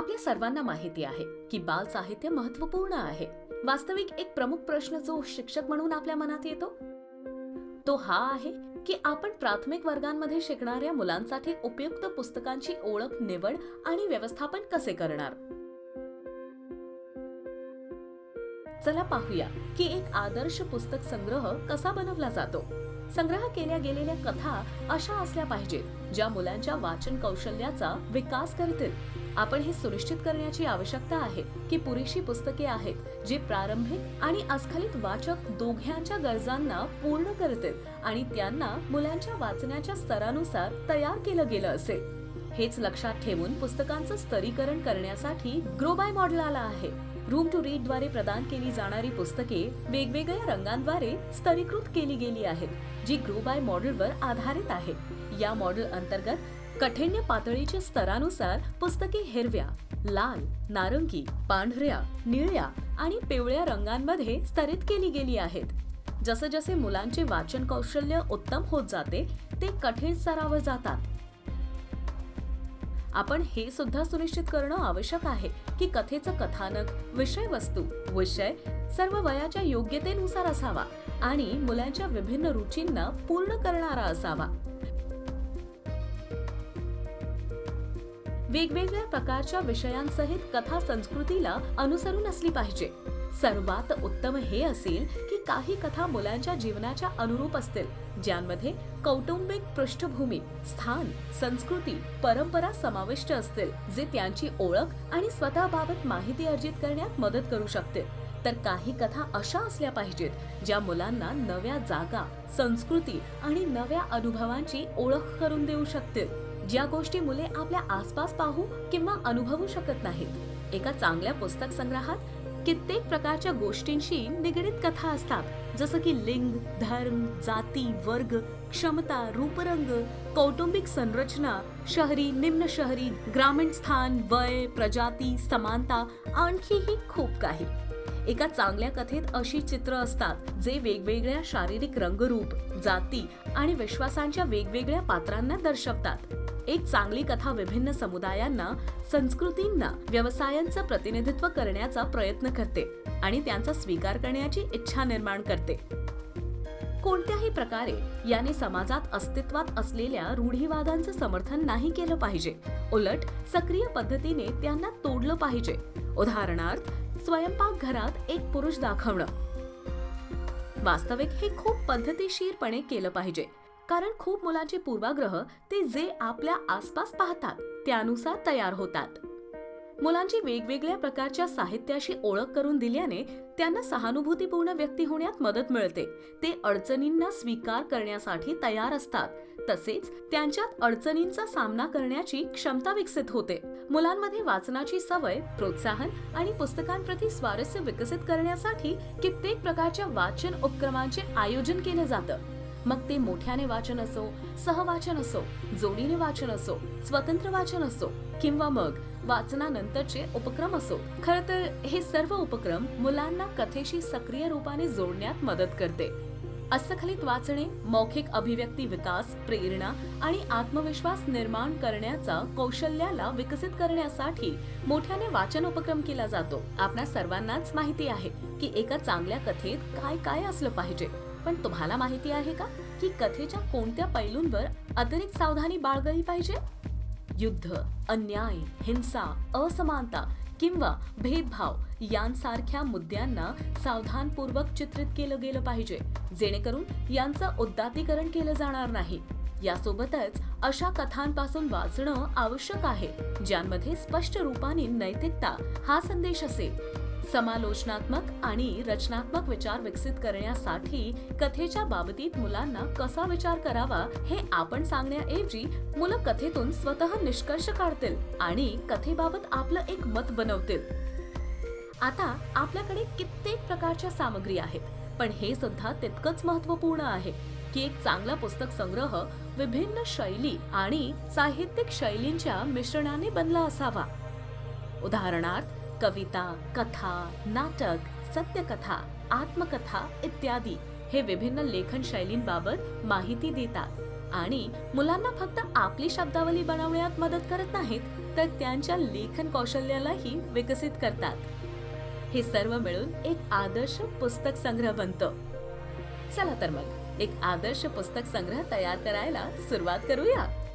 आपल्या सर्वांना माहिती आहे की बाल साहित्य महत्त्वपूर्ण आहे. वास्तविक एक प्रमुख प्रश्न जो शिक्षक म्हणून आपल्या मनात येतो तो हा आहे की आपण प्राथमिक वर्गांमध्ये शिकणाऱ्या मुलांसाठी उपयुक्त पुस्तकांची ओळख, निवड आणि व्यवस्थापन कसे करणार. चला पाहूया की एक आदर्श पुस्तक संग्रह कसा बनवला जातो. संग्रह केल्या गेलेल्या कथा अशा असल्या पाहिजेत ज्या मुलांच्या वाचन कौशल्याचा विकास करतील. आपण हे सुनिश्चित करण्याची आवश्यकता आहे की पुरेशी पुस्तके आहेत जे प्रारंभिक आणि अस्खलित वाचक दोघांच्या गरजांना पूर्ण करतील आणि त्यांना मुलांच्या वाचण्याच्या स्तरानुसार तयार केलं गेलं असेल. हेच लक्षात ठेवून पुस्तकांचं स्तरीकरण करण्यासाठी ग्रो बाय मॉडेल आला आहे. रूम टू रीड द्वारे प्रदान केली जाणारी पुस्तके वेगवेगळ्या रंगांद्वारे स्तरीकृत केली गेली आहेत, जी ग्रो बाय मॉडेलवर आधारित आहे. या मॉडेल अंतर्गत काठिण्य पातळीच्या स्तरानुसार पुस्तके हिरव्या, लाल, नारंगी, पांढऱ्या, निळ्या आणि पिवळ्या रंगांमध्ये स्तरित केली गेली आहेत. जसजसे मुलांचे वाचन कौशल्य उत्तम होत जाते ते कठीण स्तरावर जातात. आपण हे सुद्धा सुनिश्चित करणं आवश्यक आहे की कथेचं कथानक, विषय सर्व वयाच्या योग्यतेनुसार असावा आणि मुलांच्या विभिन्न रुचींना पूर्ण करणारा असावा. वेगवेगळ्या प्रकारच्या विषयांसहित कथा संस्कृतीला अनुसरून असली पाहिजे. सर्वात उत्तम हे असेल की काही कथा मुलांच्या जीवनाच्या अनुरूप असतील, ज्यांमध्ये कौटुंबिक पृष्ठभूमी, स्थान, संस्कृती, परंपरा समाविष्ट असतील, जे त्यांची ओळख आणि स्वतःबाबत माहिती अर्जित करण्यात मदत करू शकतील. तर काही कथा अशा असल्या पाहिजेत ज्या मुलांना नव्या जागा, संस्कृती आणि नव्या अनुभवांची ओळख करून देऊ शकतील, ज्या गोष्टी मुले आपल्या आसपास पाहू किंवा अनुभवू शकत नाहीत. एका चांगल्या पुस्तक संग्रहात कित्येक प्रकारच्या गोष्टींशी निगडीत कथा असतात, जसं की लिंग, धर्म, जाती, वर्ग, क्षमता, रूपरंग, कौटुंबिक संरचना, शहरी, निम्न शहरी, ग्रामीण स्थान, वय, प्रजाती, समानता, आणखीही खूप काही. एका चांगल्या कथेत अशी चित्र असतात जे वेगवेगळ्या शारीरिक रंगरूप, जाती आणि विश्वासांच्या वेगवेगळ्या पात्रांना दर्शवतात. एक चांगली कथा विभिन्न समुदायांना, संस्कृतींना, व्यवसायांचं प्रतिनिधित्व करण्याचा प्रयत्न करते आणि त्यांचा स्वीकार करण्याची इच्छा निर्माण करते. कोणत्याही प्रकारे याने समाजात अस्तित्वात असलेल्या रूढिवादांचं समर्थन नाही केलं पाहिजे. उलट सक्रिय पद्धतीने त्यांना तोडलं पाहिजे. उदाहरणार्थ, स्वयंपाकघरात एक पुरुष दाखवणं. वास्तविक हे खूप पद्धतशीरपणे केलं पाहिजे, कारण खूप मुलांचे पूर्वाग्रह ते जे आपल्या आसपास पाहतात त्यानुसार तयार होतात. मुलांची वेगवेगळ्या प्रकारच्या साहित्याशी ओळख करून दिल्याने त्यांना सहानुभूतीपूर्ण व्यक्ती होण्यात मदत मिळते. ते अडचणींना स्वीकार करण्यासाठी तयार असतात, तसेच त्यांच्यात अडचणींचा सामना करण्याची क्षमता विकसित होते. मुलांमध्ये वाचनाची सवय, प्रोत्साहन आणि पुस्तकांप्रती स्वारस्य विकसित करण्यासाठी कित्येक प्रकारच्या वाचन उपक्रमांचे आयोजन केलं जातं. मग ते मोठ्याने वाचन असो, सहवाचन असो, जोडीने वाचन असो, स्वतंत्र वाचन असो किंवा मग वाचनानंतरचे उपक्रम असो. खरं तर हे सर्व उपक्रम मुलांना कथेशी सक्रिय रूपाने जोडण्यात मदत करते. अस्खलित वाचणे, मौखिक अभिव्यक्ती विकास, प्रेरणा आणि आत्मविश्वास निर्माण करण्याचा कौशल्याला विकसित करण्यासाठी मोठ्याने वाचन उपक्रम केला जातो. आपल्या सर्वांनाच माहिती आहे की एका चांगल्या कथेत काय काय असलं पाहिजे, पण तुम्हाला माहिती आहे का की कथेच्या कोणत्या पैलूंवर अतिरिक्त सावधानी बाळगली पाहिजे? युद्ध, अन्याय, हिंसा, असमानता किंवा भेदभाव यांसारख्या मुद्द्यांना सावधानपूर्वक चित्रित केलं गेलं पाहिजे, जेणेकरून यांचं उद्दातीकरण केलं जाणार नाही. यासोबतच अशा कथांपासून वाचणं आवश्यक आहे ज्यांमध्ये स्पष्ट रूपाने नैतिकता हा संदेश असेल. समालोचनात्मक आणि रचनात्मक विचार विकसित करण्यासाठी कथेच्या बाबतीत मुलांना कसा विचार करावा हे आपण सांगण्याऐवजी मुलं कथेतून स्वतः निष्कर्ष काढतील आणि कथेबाबत आपलं एक मत बनवतील. आता आपल्याकडे कित्येक प्रकारच्या सामग्री आहेत, पण हे सुद्धा तितकंच महत्त्वपूर्ण आहे की एक चांगला पुस्तक संग्रह विभिन्न शैली आणि साहित्यिक शैलींच्या मिश्रणाने बनला असावा. उदाहरणार्थ, कविता, कथा, नाटक, सत्यकथा, आत्मकथा इत्यादी हे विभिन्न लेखन शैलींबाबत माहिती देतात. आणि मुलांना फक्त आपली शब्दावली बनवण्यात मदत करत नाहीत, तर त्यांच्या लेखन कौशल्यालाही विकसित करतात. हे सर्व मिळून एक आदर्श पुस्तक संग्रह बनतो. चला तर मग एक आदर्श पुस्तक संग्रह तयार करायला सुरुवात करूया.